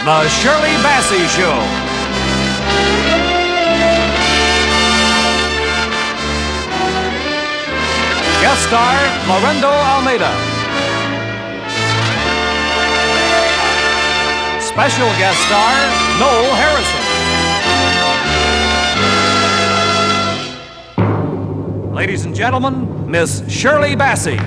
The Shirley Bassey Show. Guest star, Lorendo Almeida. Special guest star, Noel Harrison. Ladies and gentlemen, Miss Shirley Bassey.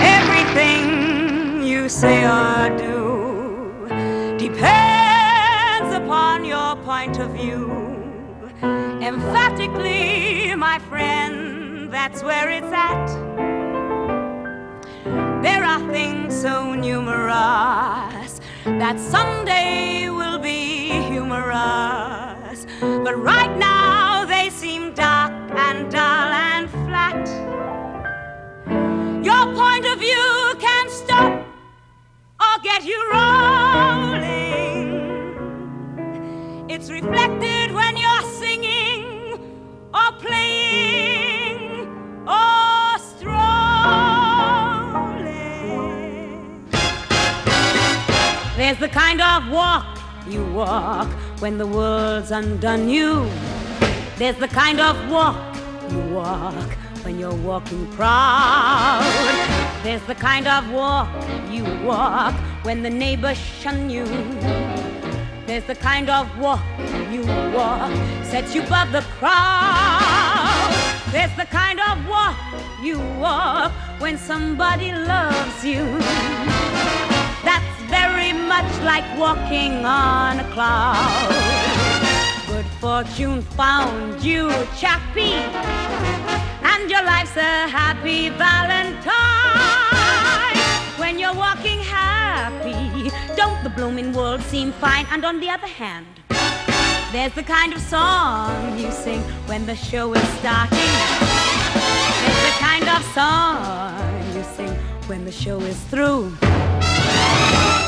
Everything you say or do depends upon your point of view. Emphatically, my friend, that's where it's at. There are things so numerous that someday will be humorous, but right now they seem dark and dull and flat. Your point of view can stop or get you rolling. It's reflected when you're singing or playing or strolling. There's the kind of walk you walk when the world's undone you. There's the kind of walk you walk when you're walking proud. There's the kind of walk you walk when the neighbors shun you. There's the kind of walk you walk sets you above the crowd. There's the kind of walk you walk when somebody loves you. That's very much like walking on a cloud. Good fortune found you, chappie, and your life's a happy Valentine. When you're walking happy, don't the blooming world seem fine? And on the other hand, there's the kind of song you sing when the show is starting. There's the kind of song you sing when the show is through.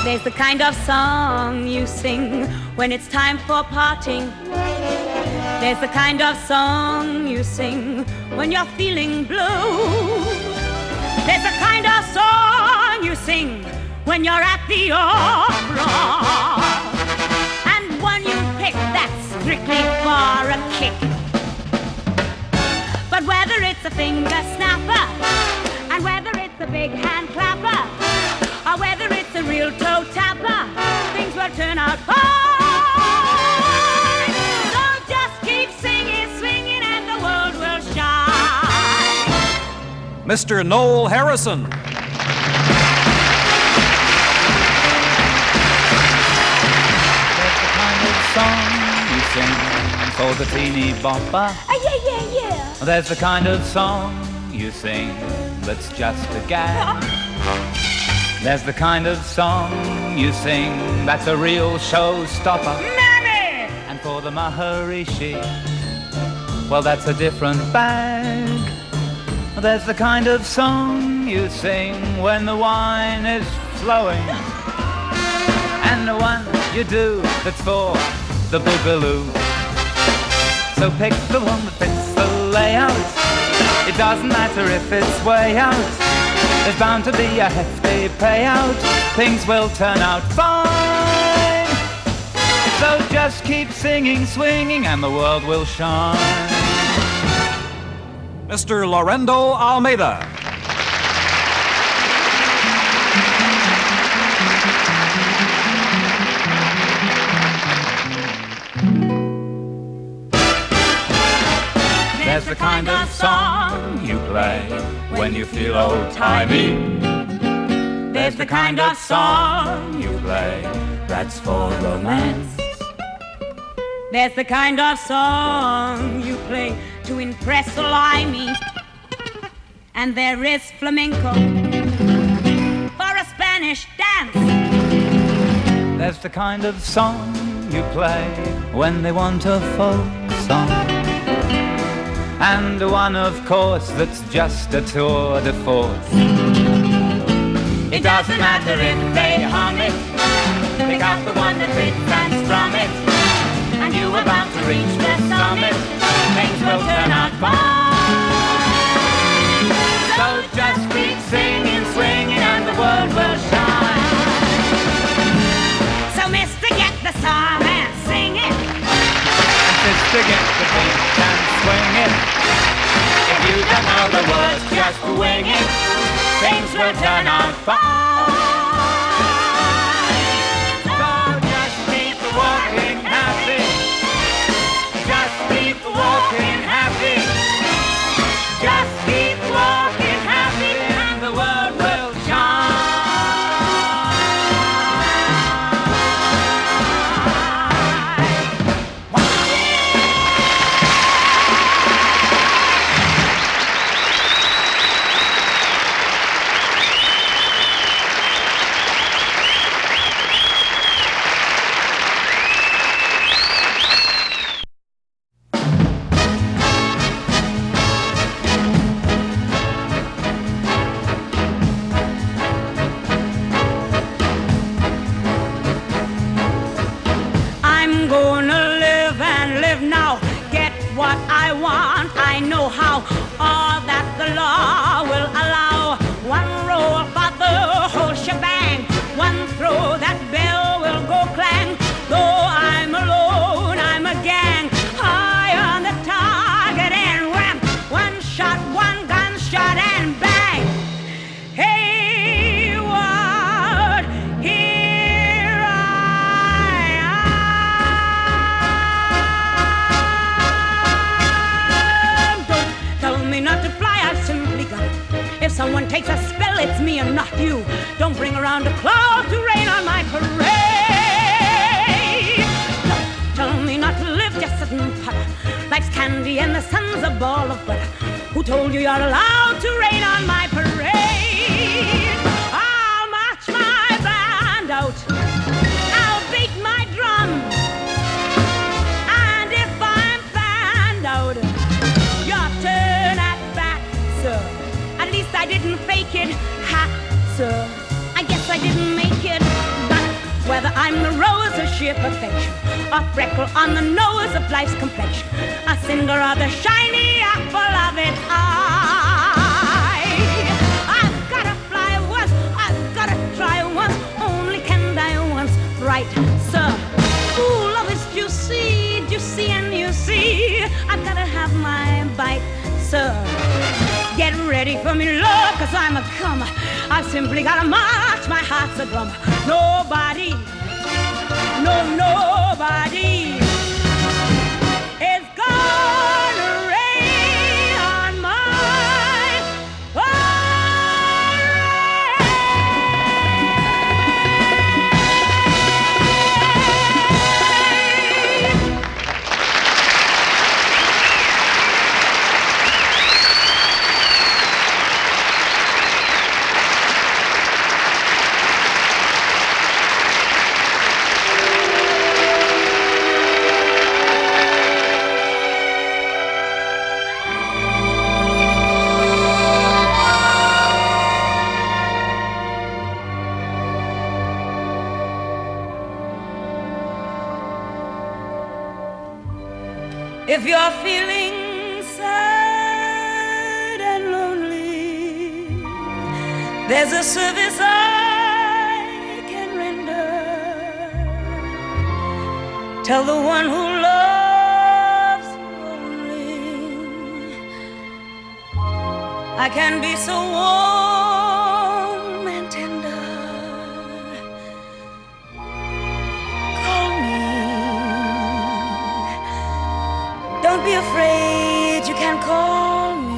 There's the kind of song you sing when it's time for parting. There's the kind of song you sing when you're feeling blue. There's the kind of song you sing when you're at the opera. And one you pick that's strictly for a kick. But whether it's a finger snapper, and whether it's a big hand clapper, or whether it's a real toe tapper, things will turn out fine. Mr. Noel Harrison. That's the kind of song you sing for the teeny bopper. Yeah. There's the kind of song you sing that's just a gag. There's the kind of song you sing that's a real showstopper. Mammy! And for the Maharishi, well, that's a different bag. There's the kind of song you sing when the wine is flowing, and the one you do that's for the boogaloo. So pick the one that fits the layout. It doesn't matter if it's way out. There's bound to be a hefty payout. Things will turn out fine. So just keep singing, swinging, and the world will shine. Mr. Lorendo Almeida. There's the kind of song you play when you feel old-timey. There's the kind of song you play that's for romance. There's the kind of song you play to impress a limey. And there is flamenco for a Spanish dance. There's the kind of song you play when they want a folk song. And one, of course, that's just a tour de force. It doesn't matter if they hum it. Pick out the one that fits and strum it. reach the summit, things will turn out fine. So just keep singing, swinging, and the world will shine. So mister, get the song and sing it. And sister, get the beat and swing it. If you don't know the words, just wing it. Things will turn out fine. So just keep walking happy. Just keep walking happy. Just keep walking happy, and the world will shine. I'm gonna live and live now. Get what I want, I know how. All that the law will allow. One roll for the whole shebang. One throw, that bell will go clang. Though I'm alone, I'm a gang. High on the target and wham. One shot, one gunshot and bang. Hey, what? Here I am. Don't tell me not to fly, I've simply got it. If someone takes a spell, it's me and not you. Don't bring around a cloud to rain on my parade. Don't tell me not to live, just sit and putter. Life's candy and the sun's a ball of butter. Who told you you're allowed to rain on my parade? I'll march my band out. I'll beat my drum. And if I'm fanned out, your turn at bat, sir. At least I didn't fake it, ha, sir. I guess I didn't make it, but whether I'm the rose of sheer perfection, a freckle on the nose of life's complexion, a cinder or the shiny apple of its eye, I've gotta fly once, I've gotta try once, only can die once, right, sir. Ooh, love is juicy, juicy and you see, I've gotta have my bite, sir. Get ready for me, Lord, 'cause I'm a comer. I've simply gotta march, my heart's a drum. Nobody, no, nobody is gonna rain on my parade. If you're feeling sad and lonely, there's a service I can render. Tell the one who loves you only, I can be so warm and tender. Call me. Don't be afraid, you can call me.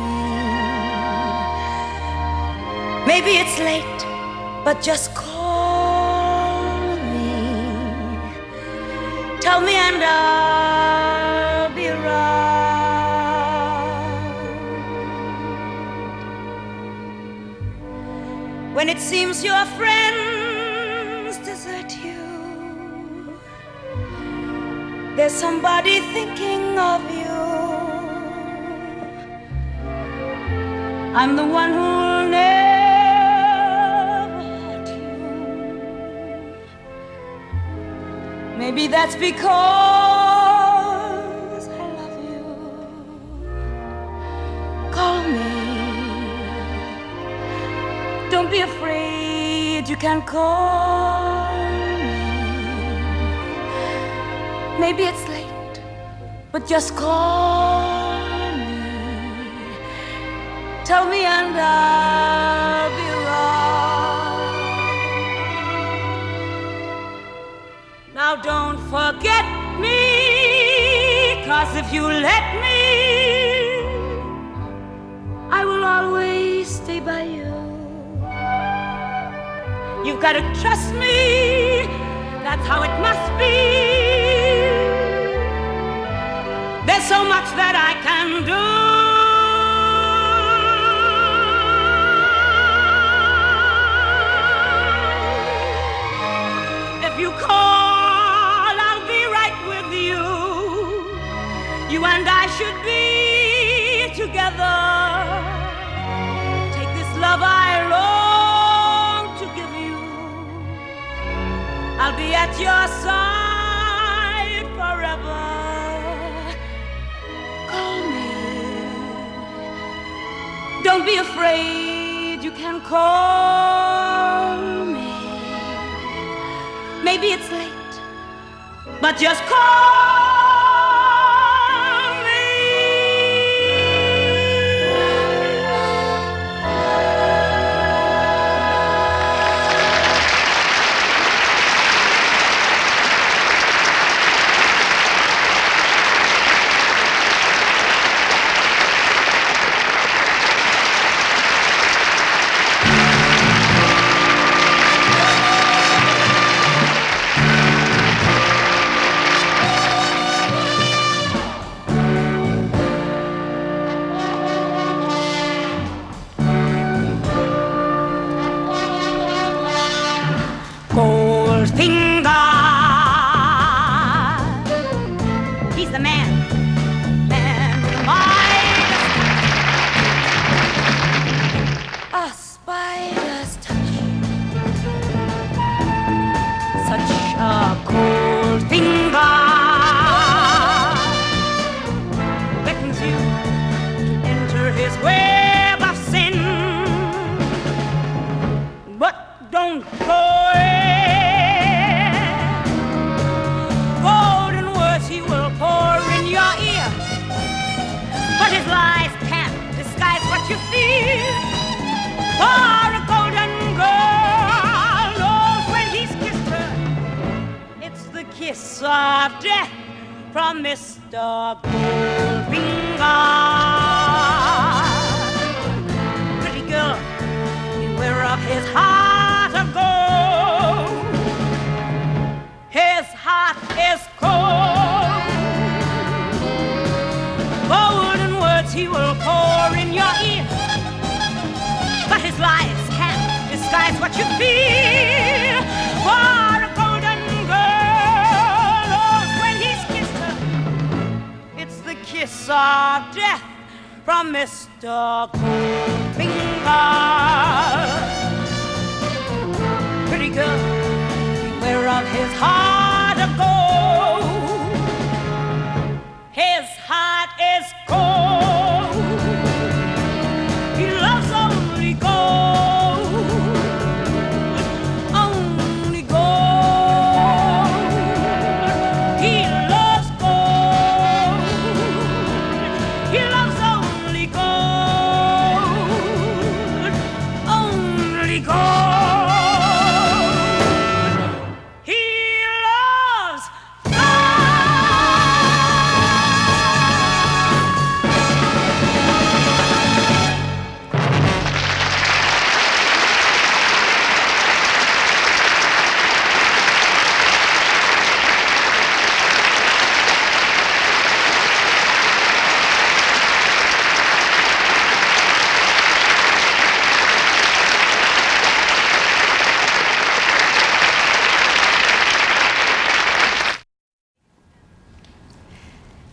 Maybe it's late, but just call me. Tell me and I'll be around. When it seems your friends desert you, there's somebody thinking of you. I'm the one who'll never hurt you. Maybe that's because Don't be afraid, you can call me. Maybe it's late, but just call me. Tell me and I'll be wrong. Now don't forget me, 'cause if you let me, I will always stay by you. You've got to trust me, that's how it must be. There's so much that I can do. If you call, I'll be right with you. You and I should be together. Take this love I long to give you. I'll be at your side forever. Call me. Don't be afraid, you can call me. Maybe it's late, but just call. He's the man with a Midas. A spider's touch, such a cold finger beckons you to enter his web of sin. But don't go in. Golden words he will pour in your ear, but his lies can't disguise what you feel. For a golden girl knows when he's kissed her, it's the kiss of death from Mr. Goldfinger. Pretty girl, beware of his heart of gold. His heart is cold. Golden words he will pour in your ear, but his lies can't disguise what you feel. For a golden girl knows when he's kissed her, it's the kiss of death from Mr. Goldfinger. Pretty girl, beware of his heart of gold. His heart is cold. He loves only gold. Only gold. He loves gold. He loves only gold. Only gold.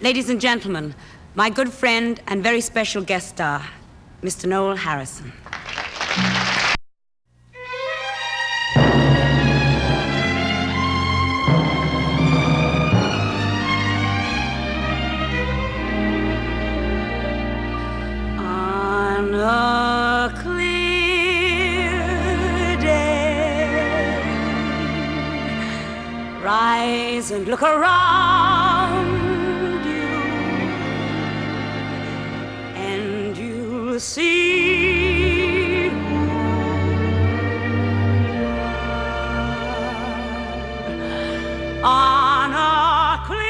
Ladies and gentlemen, my good friend and very special guest star, Mr. Noel Harrison. On a clear and look around you, and you'll see on a clear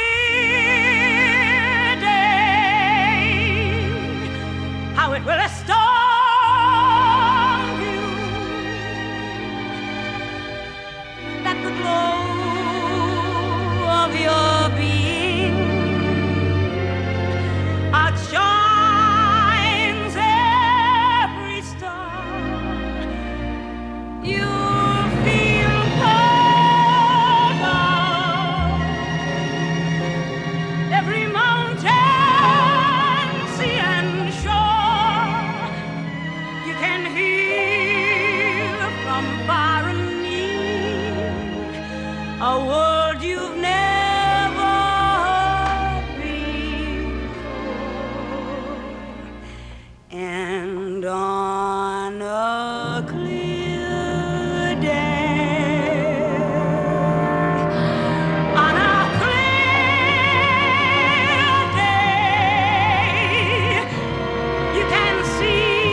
day how it will astound you that the glow of your being outshines every star. You'll feel part of every mountain, sea and shore. You can hear from far and near a word you've never heard before. And on a clear day, on a clear day, you can see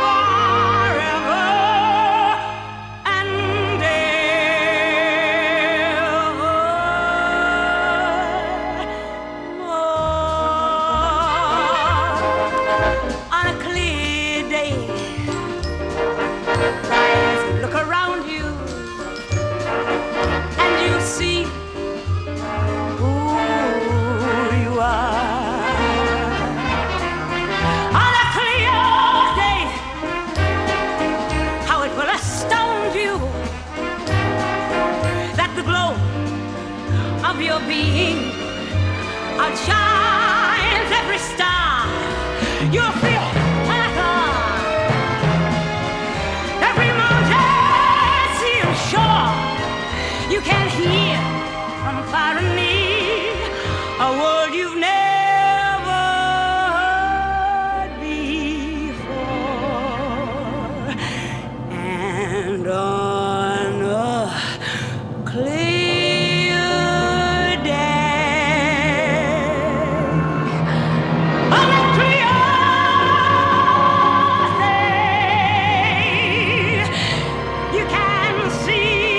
forever and on a clear day, rise and look around you, and you'll see who you are. On a clear day, how it will astound you that the glow of your being outshines every star. You'll feel like every mountain, sea and shore. You can hear from far and near a word you've never heard before. And on a clear day, on a clear day, you can see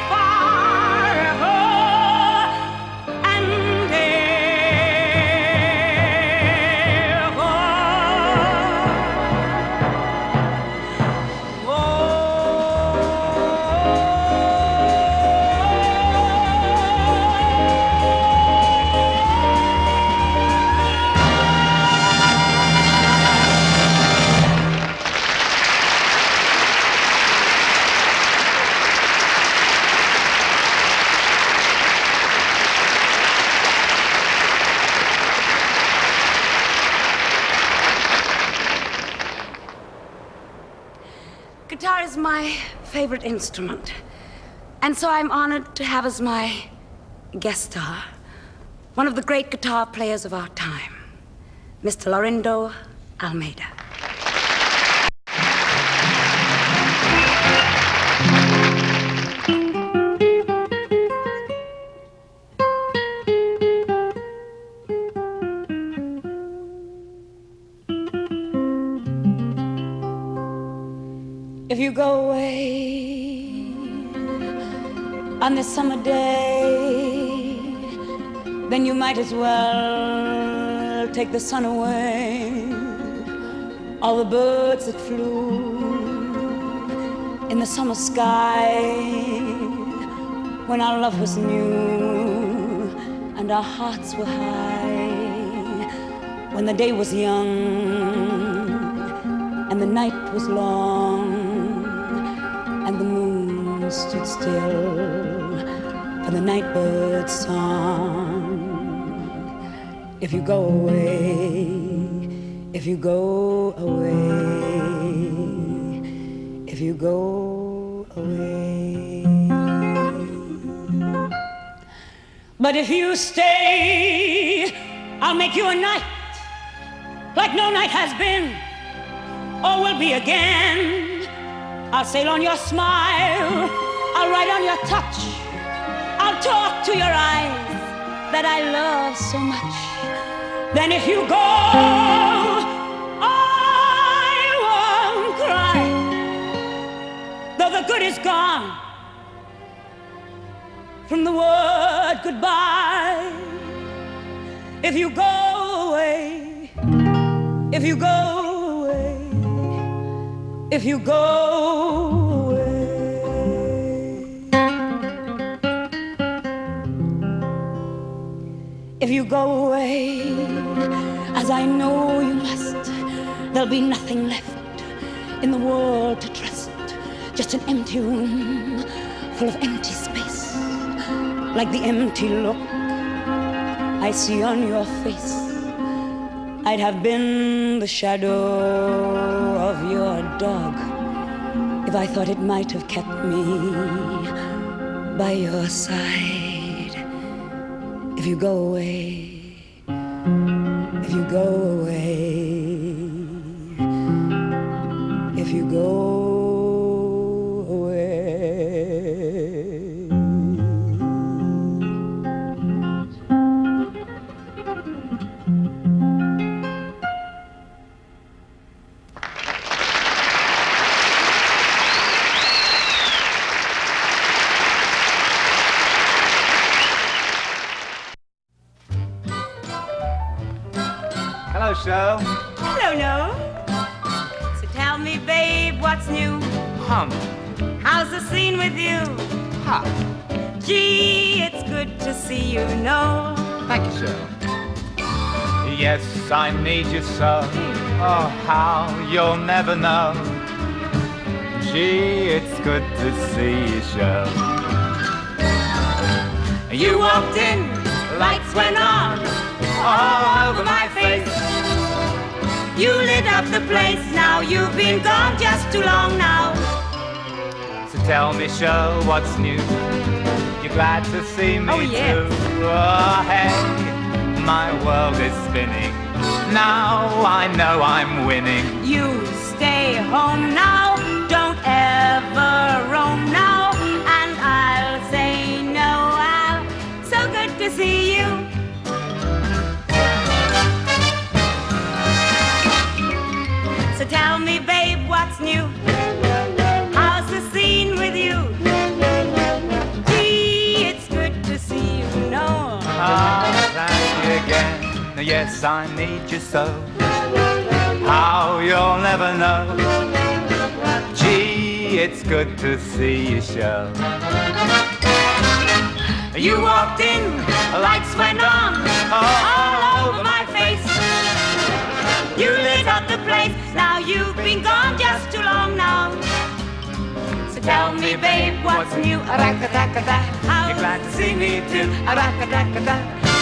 forever and ever. Guitar is my favorite instrument, and so I'm honored to have as my guest star one of the great guitar players of our time, Mr. Lorindo Almeida. If you go away on this summer day, then you might as well take the sun away. All the birds that flew in the summer sky when our love was new and our hearts were high, when the day was young and the night was long, and the moon stood still for the nightbird's song. If you go away, if you go away, if you go away. But if you stay, I'll make you a night like no night has been or will be again. I'll sail on your smile, I'll write on your touch. I'll talk to your eyes that I love so much. Then if you go, I won't cry. Though the good is gone from the word goodbye. If you go away, if you go away, if you go away. If you go away, as I know you must, there'll be nothing left in the world to trust. Just an empty room full of empty space, like the empty look I see on your face. I'd have been the shadow of your dog if I thought it might have kept me by your side. If you go away, if you go away, if you go away. Hello, Shirl. Hello, no. So tell me, babe, what's new? How's the scene with you? Ha. Gee, it's good to see you, know. Thank you, Shirl. Yes, I need you so. Oh, how you'll never know. Gee, it's good to see you, Shirl. You walked in, lights went on, all over my face. You lit up the place, now you've been gone just too long now. So tell me, Shirl, what's new? You're glad to see me too. Oh, hey, my world is spinning. Now I know I'm winning. You stay home now, don't ever roam now, and I'll say no, so good to see you. So tell me, babe, what's new? How's the scene with you? Gee, it's good to see you, know. Ah, thank you again. Yes, I need you so. How you'll never know. Gee, it's good to see you, Shirl. You walked in, lights went on, all over my face. You lit up the place, now you've been gone just too long now. So tell me, babe, what's new? Arakadakada, you're glad to see me too. Arakadakada,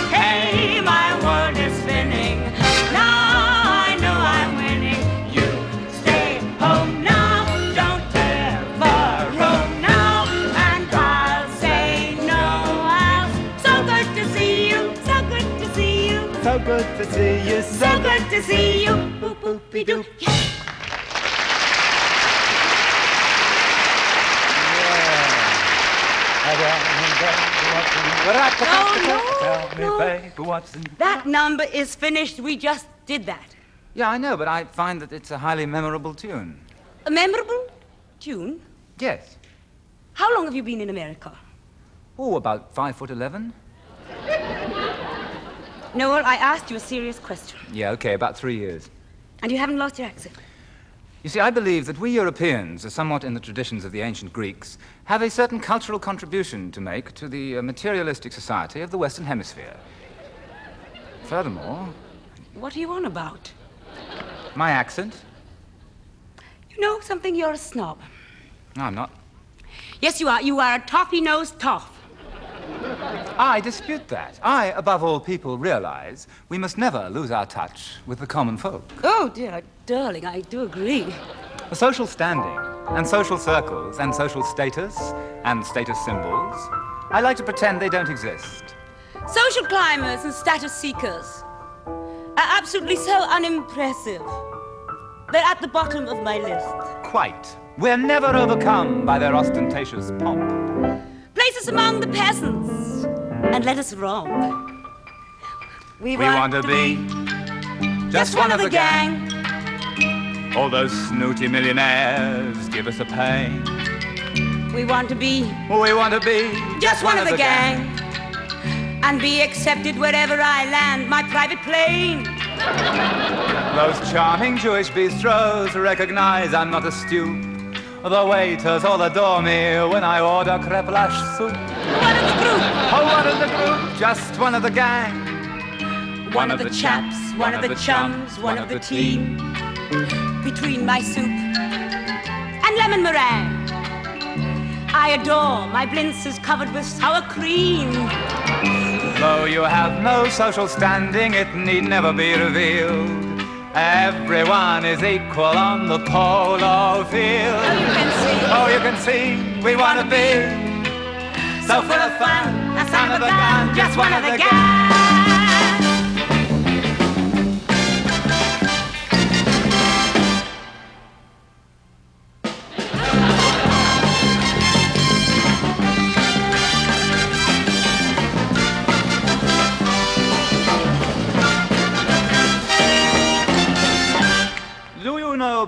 hey, my world is spinning. Now I know I'm winning. You stay home now, don't ever roam now, and I'll say no. So good to see you, so good to see you, so good to see you, so good to see you. Boop boopy doo. No. That number is finished. We just did that. Yeah, I know, but I find that it's a highly memorable tune. A memorable tune? Yes. How long have you been in America? Oh, about 5'11". Noel, I asked you a serious question. Yeah, okay, about 3 years. And you haven't lost your accent. You see, I believe that we Europeans, somewhat in the traditions of the ancient Greeks, have a certain cultural contribution to make to the materialistic society of the Western Hemisphere. Furthermore... What are you on about? My accent? You know something? You're a snob. No, I'm not. Yes, you are. You are a toffee-nosed toff. I dispute that. I, above all people, realize we must never lose our touch with the common folk. Oh, dear, darling, I do agree. The social standing, and social circles, and social status, and status symbols, I like to pretend they don't exist. Social climbers and status seekers are absolutely so unimpressive. They're at the bottom of my list. Quite. We're never overcome by their ostentatious pomp. Place us among the peasants and let us romp. We want to be just one of the gang. All those snooty millionaires give us a pain. We want to be just one of the gang. And be accepted wherever I land my private plane. Those charming Jewish bistros recognize I'm not a stew. The waiters all adore me when I order crêpe lâche soup. One of the group. Oh, one of the group, just one of the gang. One of the chaps, one of the chums, one of the team. Between my soup and lemon meringue, I adore my blintzes covered with sour cream. Though you have no social standing, it need never be revealed. Everyone is equal on the polo field. Oh, you can see, we want to be so full of fun, a son of a gun, just one of the gang.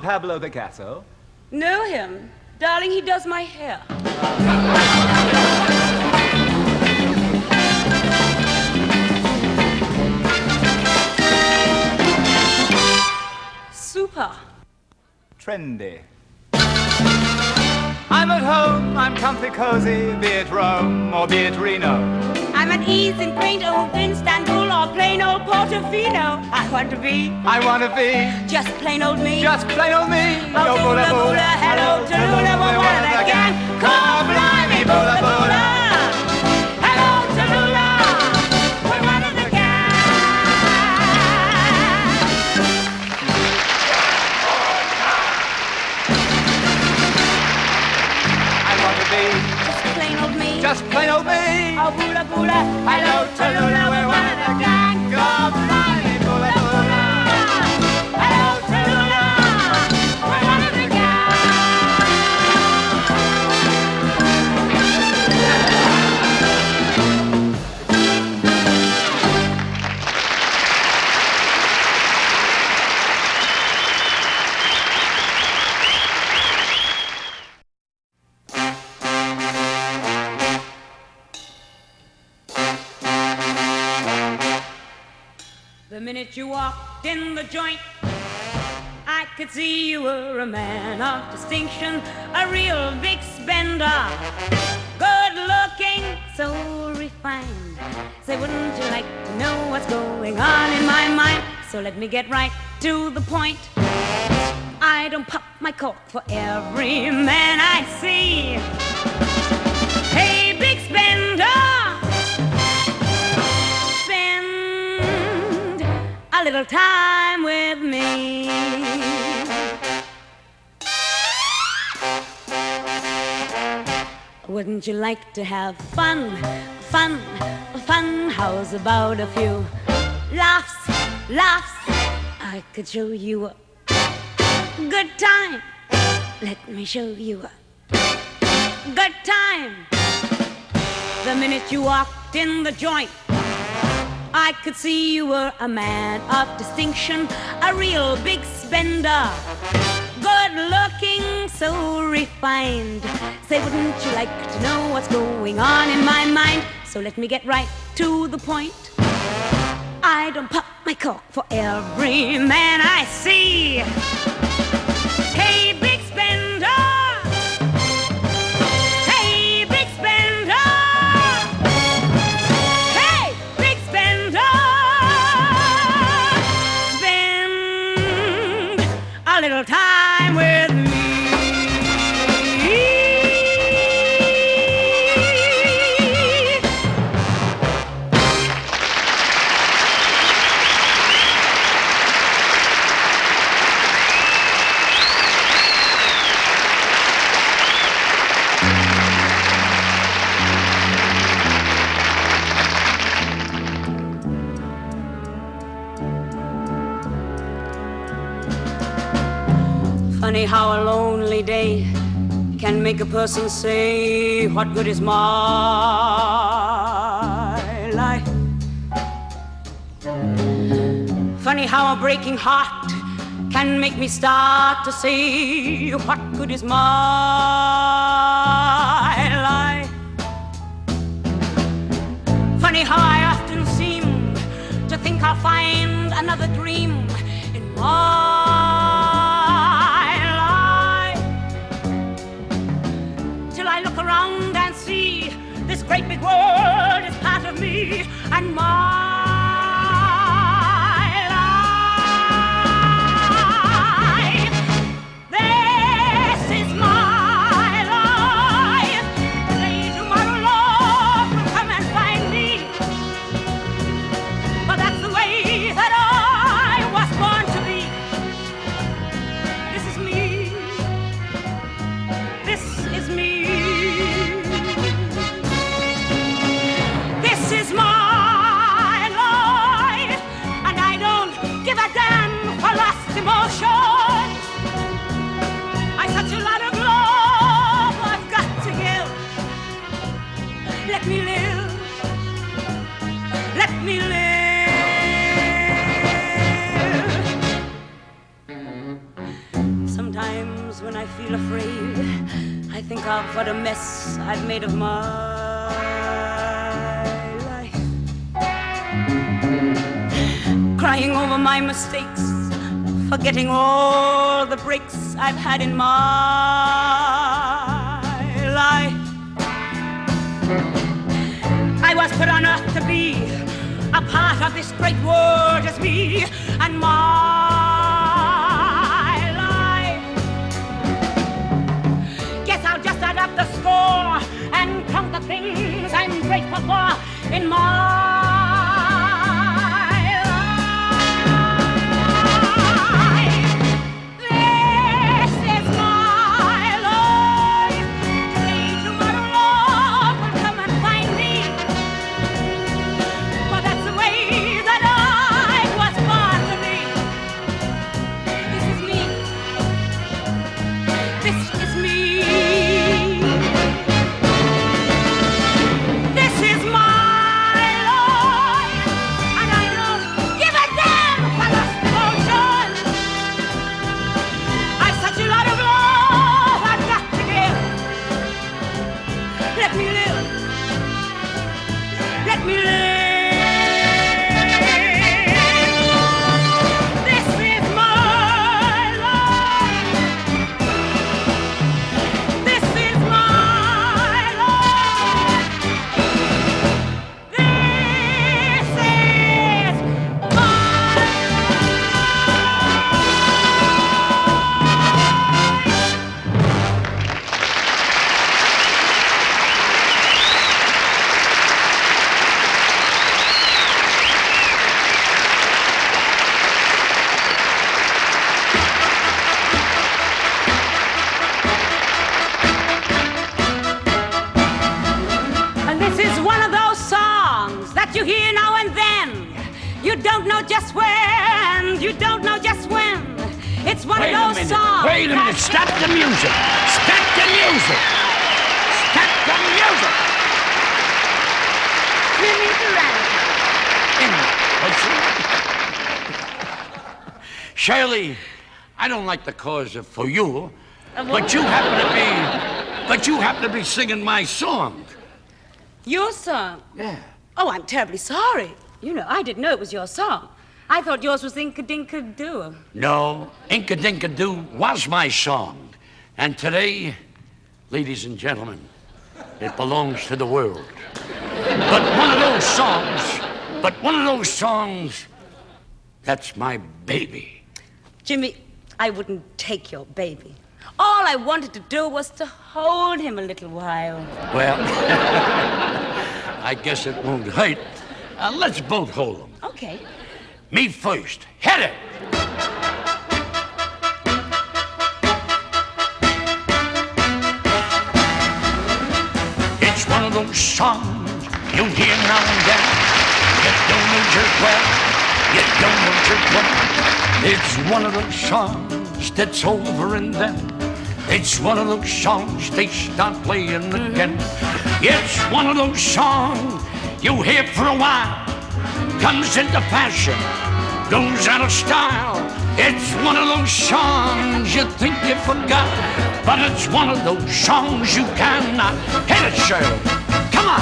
Pablo Picasso? Know him? Darling, he does my hair. Super. Trendy. I'm at home, I'm comfy cozy, be it Rome or be it Reno. I'm at ease in quaint old Istanbul or plain old Portofino. I want to be just plain old me. Just plain old me. Oh, boola boola, hello Tallulah, we're one of the gang. Call blimey, boola boola. Hello Tallulah, we're one of the gang. I want to be just plain old me. Just plain old me. Oh, boola boola, hello Tallulah, we're one of the gang. Call blimey, boola boola. Hello Tallulah, we're one of the gang. The minute you walked in the joint, I could see you were a man of distinction, a real big spender, good looking, so refined. Say, wouldn't you like to know what's going on in my mind? So let me get right to the point. I don't pop my cork for every man I see. Hey, big spender, spend a little time with me. Wouldn't you like to have fun, fun, fun? How's about a few laughs, laughs? I could show you a good time. Let me show you a good time. The minute you walked in the joint, I could see you were a man of distinction, a real big spender, good looking, so refined. Say, wouldn't you like to know what's going on in my mind? So let me get right to the point. I don't pop my cork for every man I see. Hey, big spender. Hey, big spender. Hey, big spender. Spend a little time with me. Funny how a lonely day can make a person say, what good is my life? Funny how a breaking heart can make me start to say, what good is my life? Funny how I often seem to think I'll find another dream in my life, till I look around and see this great big world is part of me and my when I feel afraid, I think of what a mess I've made of my life. Crying over my mistakes, forgetting all the breaks I've had in my life. I was put on earth to be a part of this great world as me and my just add up the score and count the things I'm grateful for in my life. This is my life. Today, tomorrow, Lord will come and find me. For that's the way that I was born to be. This is me. This is me. You hear now and then. You don't know just when. You don't know just when. It's one of those songs. Wait a minute. Stop the music. Stop the music. Stop the music. Jimmy Durant. Shirley, I don't like the cause for you, but you happen to be singing my song. Your song? Yeah. Oh, I'm terribly sorry. You know, I didn't know it was your song. I thought yours was Inka-Dinka-Doo. No, Inka-Dinka-Doo was my song. And today, ladies and gentlemen, it belongs to the world. But one of those songs, that's my baby. Jimmy, I wouldn't take your baby. All I wanted to do was to hold him a little while. Well, I guess it won't hurt. Let's both hold him. Okay. Me first. Hit it! It's one of those songs you hear now and then. You don't know just well. You don't know just well. It's one of those songs songs that's over and then it's one of those songs they start playing again. It's one of those songs you hear for a while, comes into fashion, goes out of style. It's one of those songs you think you forgot, but it's one of those songs you cannot. Hit it, Shirley. Come on.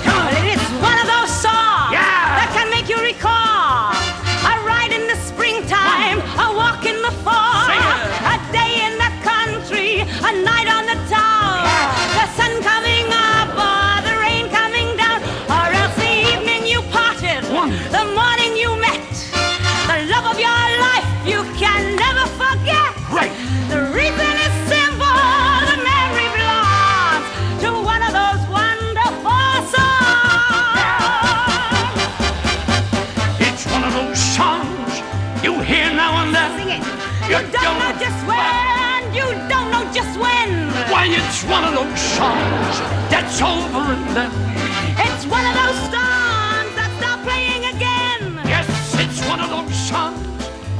Come on. It is one of those songs that can make you recall a ride in the springtime, a walk in the fall, a day in the country, a night on the town, the sun coming up or the rain coming down, or else the evening you parted, the morning you met, the love of your life you can never forget. Right. The reason is simple, the memory belongs to one of those wonderful songs. It's one of those songs you hear now and then. Sing it. You don't know just when, you don't know just when. Why, it's one of those songs that's over and then. It's one of those songs that stop playing again. Yes, it's one of those songs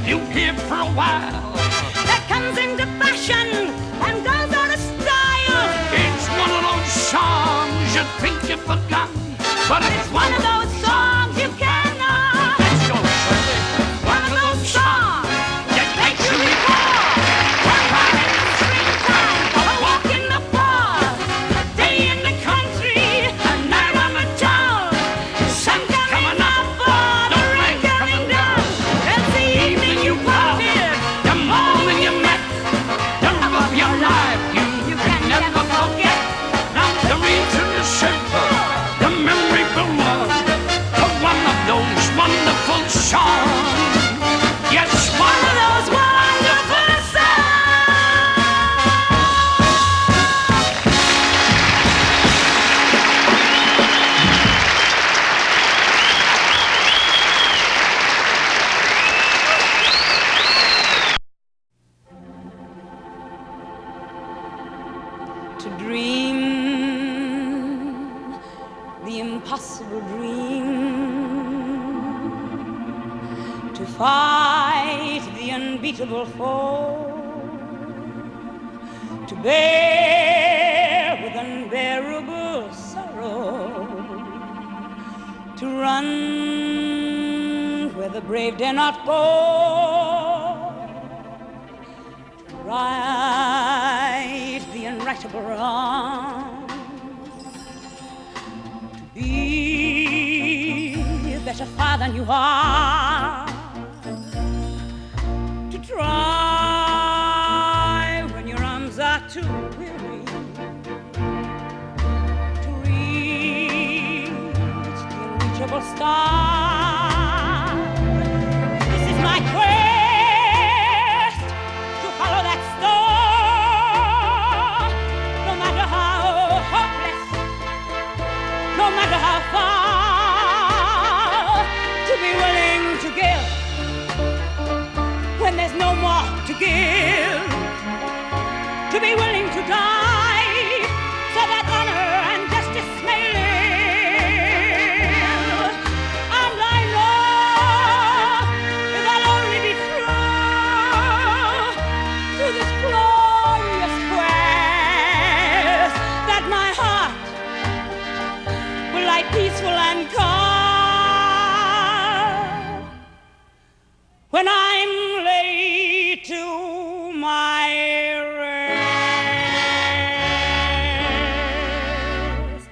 you hear for a while, that comes into fashion and goes out of style. it's one of those songs you think you forgot, but it's One of those songs you cannot. Let's go, Shirley. One of those songs that makes you recall. one ride in the springtime, a walk in the fall, a day in the country, a night on the town, sun coming up or the rain coming down. It's the evening you parted, The morning you met, the love of your life you can never forget. Now the reason is simple, the memory belongs to one of those wonderful songs. Yes, one of those wonderful to dream the impossible dream, to fight the unbeatable foe, to bear with unbearable sorrow, to run where the brave dare not go, to right the unrightable wrong, to be a better far than you are, to try when your arms are too weary, to reach the unreachable star. This is my quest to follow that star, no matter how hopeless, no matter how far, to be willing to give when there's no more to give, to be willing to die so that honor and justice may live. And I know if I'll only be true to this glorious quest, that my heart will lie peaceful and calm when I'm laid to my rest,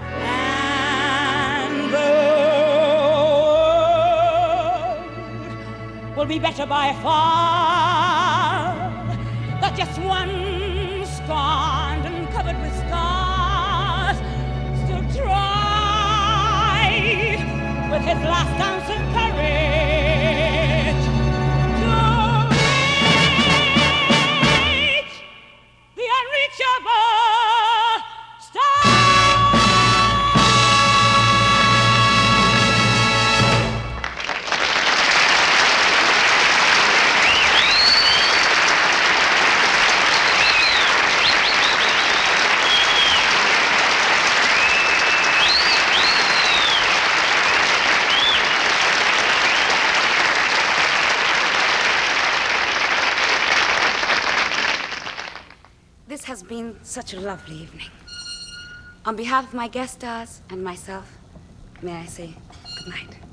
and the world will be better by far. That just one scorned and covered with scars still tried with his last ounce of courage to reach the unreachable star. has been such a lovely evening. On behalf of my guest stars and myself, may I say good night.